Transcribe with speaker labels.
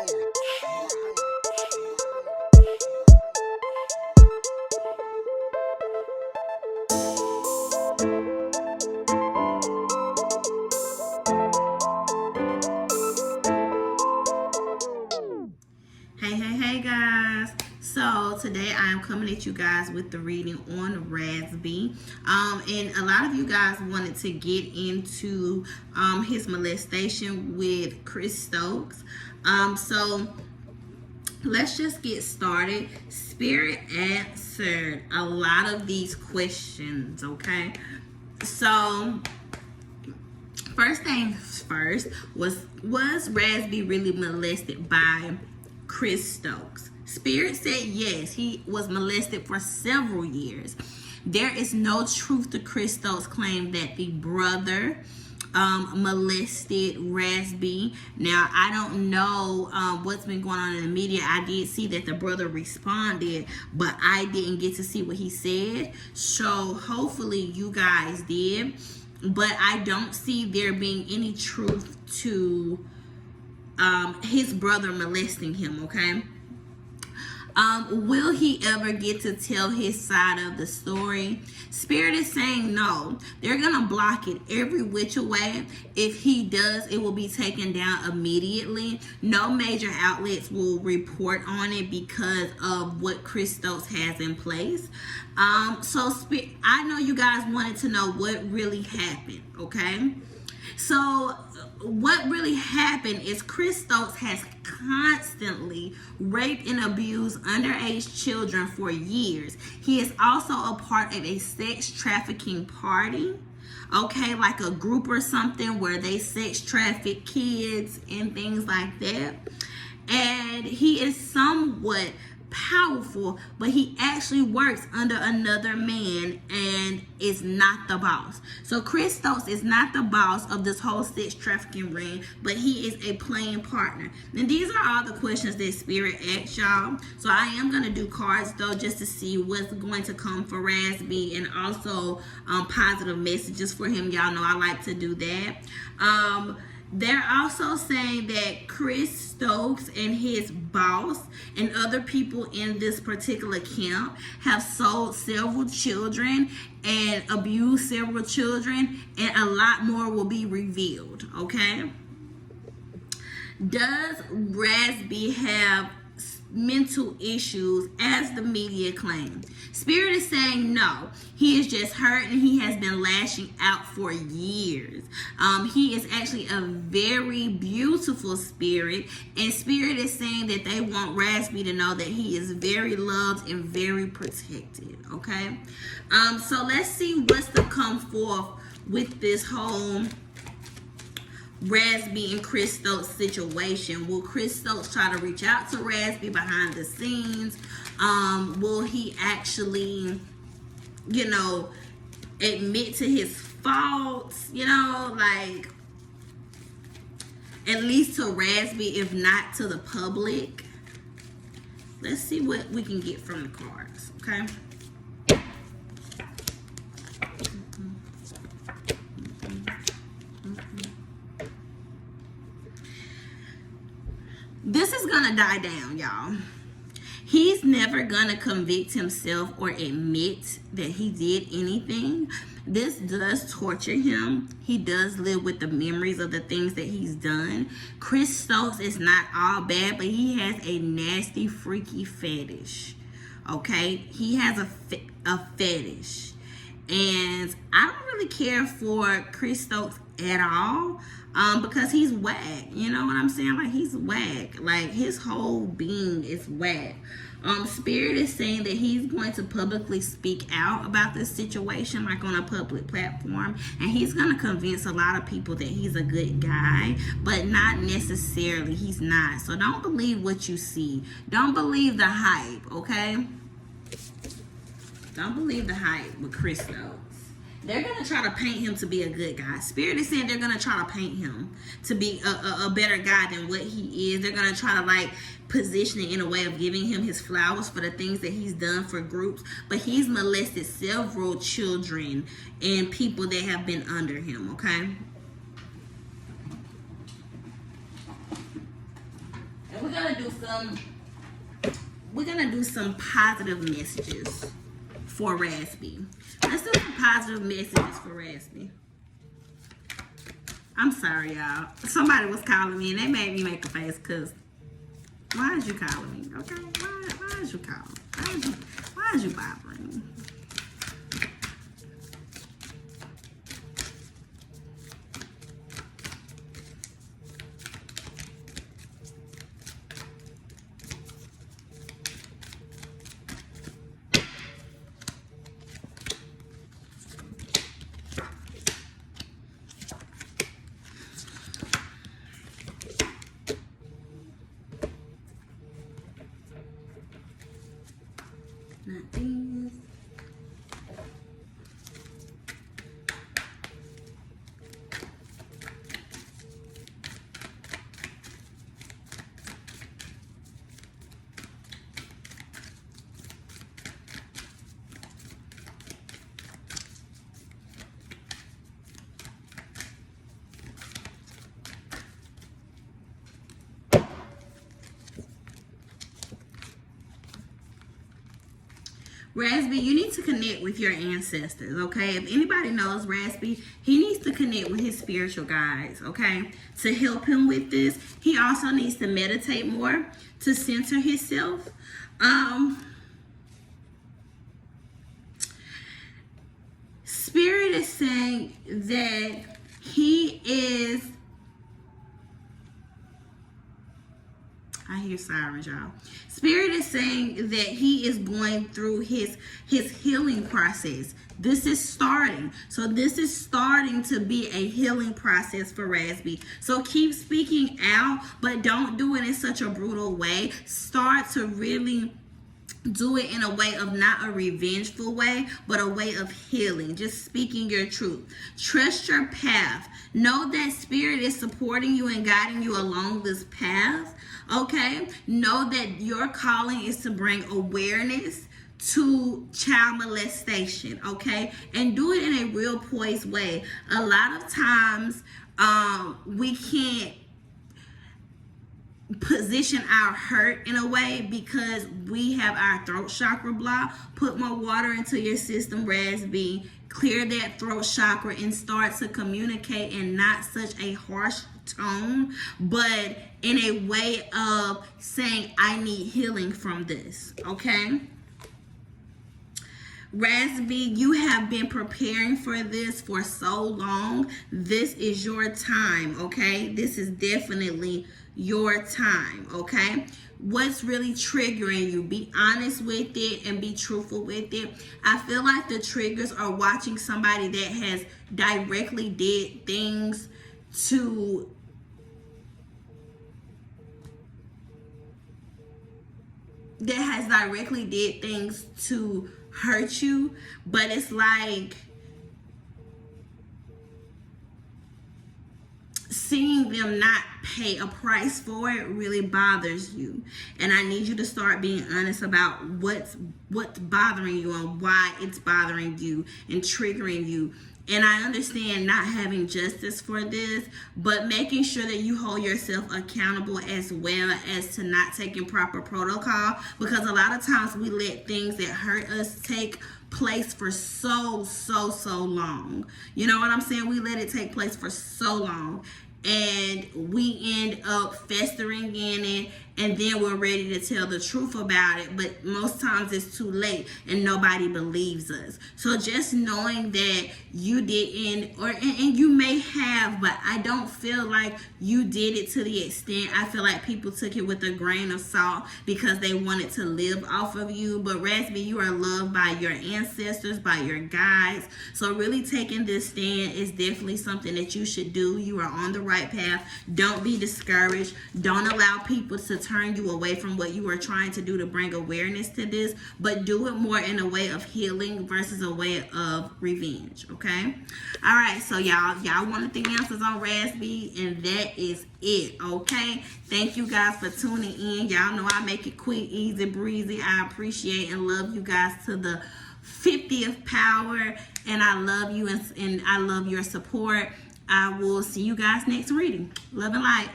Speaker 1: Hey guys. So today I am coming at you guys with the reading on Raz B. And a lot of you guys wanted to get into his molestation with Chris Stokes. So let's just get started. Spirit answered a lot of these questions, okay? So first things first, was Raz B really molested by Chris Stokes? Spirit said yes, he was molested for several years. There is no truth to Chris Stokes' claim that the brother molested Raz B. Now, I don't know what's been going on in the media. I did see that the brother responded, but I didn't get to see what he said. So hopefully you guys did. But I don't see there being any truth to his brother molesting him, okay? Will he ever get to tell his side of the story? Spirit is saying no. They're going to block it every which way. If he does, it will be taken down immediately. No major outlets will report on it because of what Chris Stokes has in place. So I know you guys wanted to know what really happened, okay? So what really happened is Chris Stokes has constantly raped and abused underage children for years. He is also a part of a sex trafficking party, okay, like a group or something where they sex traffic kids and things like that. And he is somewhat powerful, but he actually works under another man and is not the boss. So Chris Stokes is not the boss of this whole sex trafficking ring, but he is a playing partner. And these are all the questions that Spirit asked y'all. So I am going to do cards though, just to see what's going to come for Raz B, and also positive messages for him. Y'all know I like to do that. They're also saying that Chris Stokes and his boss and other people in this particular camp have sold several children and abused several children, and a lot more will be revealed, okay? Does Raz B have mental issues as the media claims? Spirit is saying no. He is just hurt and he has been lashing out for years. He is actually a very beautiful spirit, and Spirit is saying that they want Raz B to know that he is very loved and very protected, okay? So let's see what's to come forth with this whole Raz B and Chris Stokes situation. Will Chris Stokes try to reach out to Raz B behind the scenes? Will he actually, admit to his faults? Like, at least to Raz B, if not to the public. Let's see what we can get from the cards, okay? This is gonna die down, y'all. He's never gonna convict himself or admit that he did anything. This does torture him. He does live with the memories of the things that he's done. Chris Stokes is not all bad, but he has a nasty, freaky fetish. Okay? He has a fetish. And I don't really care for Chris Stokes at all, because he's whack. You know what I'm saying? Like, he's whack. Like, his whole being is whack. Spirit is saying that he's going to publicly speak out about this situation, like on a public platform, and he's going to convince a lot of people that he's a good guy, but not necessarily. He's not. So don't believe what you see. Don't believe the hype, okay? Don't believe the hype with Chris Stokes. They're going to try to paint him to be a good guy. Spirit is saying they're going to try to paint him to be a better guy than what he is. They're going to try to, like, position it in a way of giving him his flowers for the things that he's done for groups. But he's molested several children and people that have been under him, okay? And we're going we're gonna do some positive messages for Raz B. Let's do some positive messages for Raz B. I'm sorry, y'all. Somebody was calling me and they made me make a face because why is you calling me? Okay? Why is you calling? Why is you bothering me? Not these. Raz B, you need to connect with your ancestors, okay? If anybody knows Raz B, he needs to connect with his spiritual guides, okay? To help him with this. He also needs to meditate more to center himself. Spirit is saying that he is... I hear sirens, y'all. Spirit is saying that he is going through his healing process. This is starting. So this is starting to be a healing process for Raz B. So keep speaking out, but don't do it in such a brutal way. Start to really do it in a way of not a revengeful way, but a way of healing, just speaking your truth. Trust your path. Know that Spirit is supporting you and guiding you along this path, okay? Know that your calling is to bring awareness to child molestation, okay? And do it in a real poised way. A lot of times we can't position our hurt in a way because we have our throat chakra blocked. Put more water into your system, Raz B. Clear that throat chakra and start to communicate in not such a harsh tone, but in a way of saying, I need healing from this, okay? Raz B, you have been preparing for this for so long. This is your time, okay? This is definitely your time, okay? What's really triggering you? Be honest with it and be truthful with it. I feel like the triggers are watching somebody that has directly did things to hurt you, but it's like seeing them not pay a price for it really bothers you. And I need you to start being honest about what's bothering you and why it's bothering you and triggering you. And I understand not having justice for this, but making sure that you hold yourself accountable as well as to not taking proper protocol, because a lot of times we let things that hurt us take place for so long. You know what I'm saying? We let it take place for so long and we end up festering in it, and then we're ready to tell the truth about it, but most times it's too late and nobody believes us. So just knowing that you didn't, and you may have, but I don't feel like you did it to the extent. I feel like people took it with a grain of salt because they wanted to live off of you. But Raz B, you are loved by your ancestors, by your guides. So really taking this stand is definitely something that you should do. You are on the right path. Don't be discouraged. Don't allow people to turn you away from what you are trying to do to bring awareness to this, but do it more in a way of healing versus a way of revenge, okay? All right, so y'all wanted the answers on Raz B, and that is it, okay? Thank you guys for tuning in. Y'all know I make it quick, easy, breezy. I appreciate and love you guys to the 50th power, and I love you and I love your support. I will see you guys next reading. Love and light.